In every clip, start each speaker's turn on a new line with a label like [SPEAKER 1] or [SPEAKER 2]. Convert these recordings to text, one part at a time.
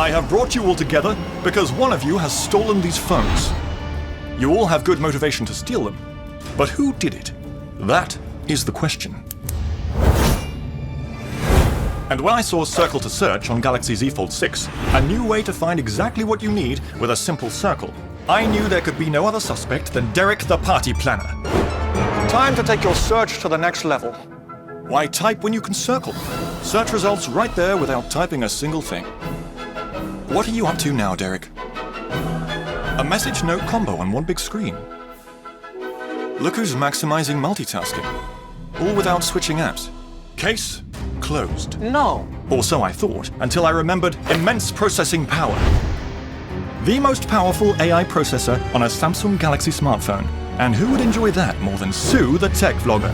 [SPEAKER 1] I have brought you all together because one of you has stolen these phones. You all have good motivation to steal them, but who did it? That is the question. And when I saw Circle to Search on Galaxy Z Fold6, a new way to find exactly what you need with a simple circle, I knew there could be no other suspect than Derek the Party Planner. Time to take your search to the next level. Why type when you can circle? Search results right there without typing a single thing. What are you up to now, Derek? A message note combo on one big screen. Look who's maximizing multitasking. All without switching apps. Case closed.
[SPEAKER 2] No.
[SPEAKER 1] Or so I thought, until I remembered immense processing power. The most powerful AI processor on a Samsung Galaxy smartphone. And who would enjoy that more than Sue, the tech vlogger?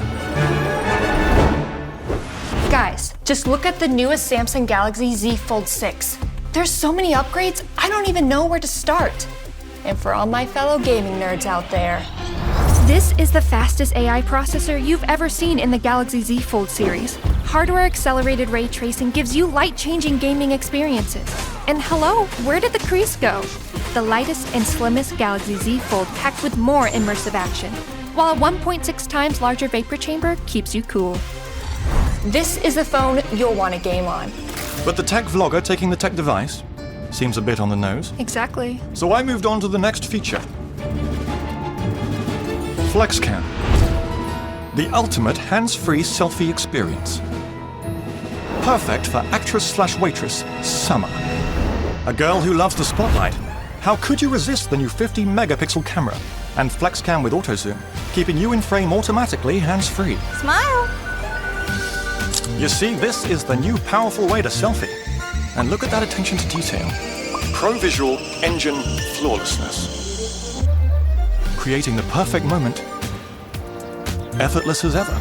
[SPEAKER 3] Guys, just look at the newest Samsung Galaxy Z Fold6. There's so many upgrades, I don't even know where to start. And for all my fellow gaming nerds out there,
[SPEAKER 4] this is the fastest AI processor you've ever seen in the Galaxy Z Fold series. Hardware-accelerated ray tracing gives you light-changing gaming experiences. And hello, where did the crease go? The lightest and slimmest Galaxy Z Fold packed with more immersive action, while a 1.6 times larger vapor chamber keeps you cool.
[SPEAKER 3] this is the phone you'll want to game on.
[SPEAKER 1] But the tech vlogger taking the tech device seems a bit on the nose.
[SPEAKER 4] Exactly.
[SPEAKER 1] So I moved on to the next feature. FlexCam. The ultimate hands-free selfie experience. Perfect for actress/waitress Summer. A girl who loves the spotlight. How could you resist the new 50-megapixel camera? And FlexCam with auto zoom, keeping you in frame automatically hands-free.
[SPEAKER 5] Smile!
[SPEAKER 1] You see, this is the new powerful way to selfie. And look at that attention to detail. Pro Visual Engine flawlessness. Creating the perfect moment, effortless as ever.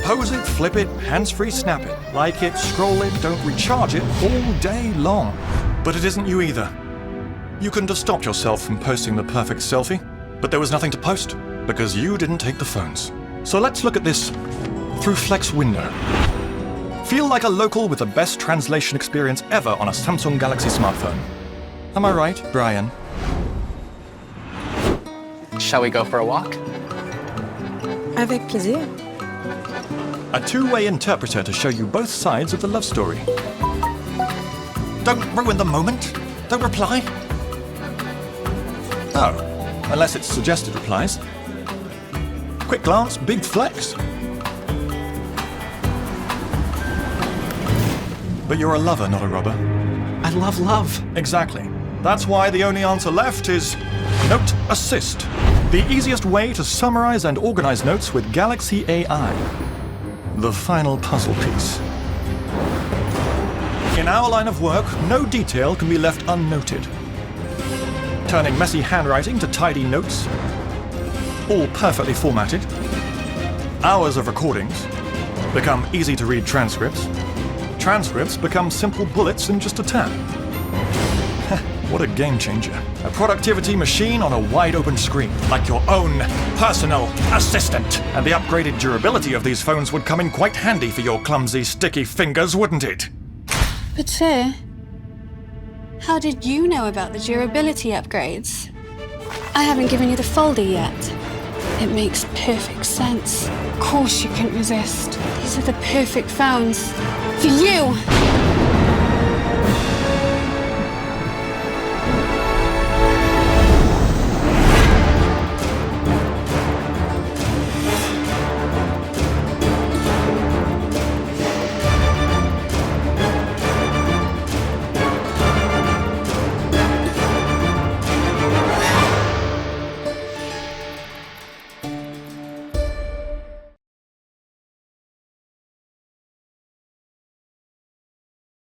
[SPEAKER 1] Pose it, flip it, hands-free snap it, like it, scroll it, don't recharge it all day long. But it isn't you either. You couldn't have stopped yourself from posting the perfect selfie, but there was nothing to post because you didn't take the phones. So let's look at this through Flex Window. Feel like a local with the best translation experience ever on a Samsung Galaxy smartphone. Am I right, Brian?
[SPEAKER 2] Shall we go for a walk?
[SPEAKER 5] Avec plaisir.
[SPEAKER 1] A two-way interpreter to show you both sides of the love story. Don't ruin the moment. Don't reply. Oh, unless it's suggested replies. Quick glance, big flex. But you're a lover, not a robber.
[SPEAKER 2] I love love.
[SPEAKER 1] Exactly. That's why the only answer left is Note Assist. The easiest way to summarize and organize notes with Galaxy AI. The final puzzle piece. In our line of work, no detail can be left unnoted. Turning messy handwriting to tidy notes, all perfectly formatted. Hours of recordings become easy-to-read transcripts. Transcripts become simple bullets in just a tap. What a game changer. A productivity machine on a wide-open screen, like your own personal assistant. And the upgraded durability of these phones would come in quite handy for your clumsy, sticky fingers, wouldn't it?
[SPEAKER 6] But sir, how did you know about the durability upgrades? I haven't given you the folder yet. It makes perfect sense. Of course you couldn't resist. These are the perfect phones for you!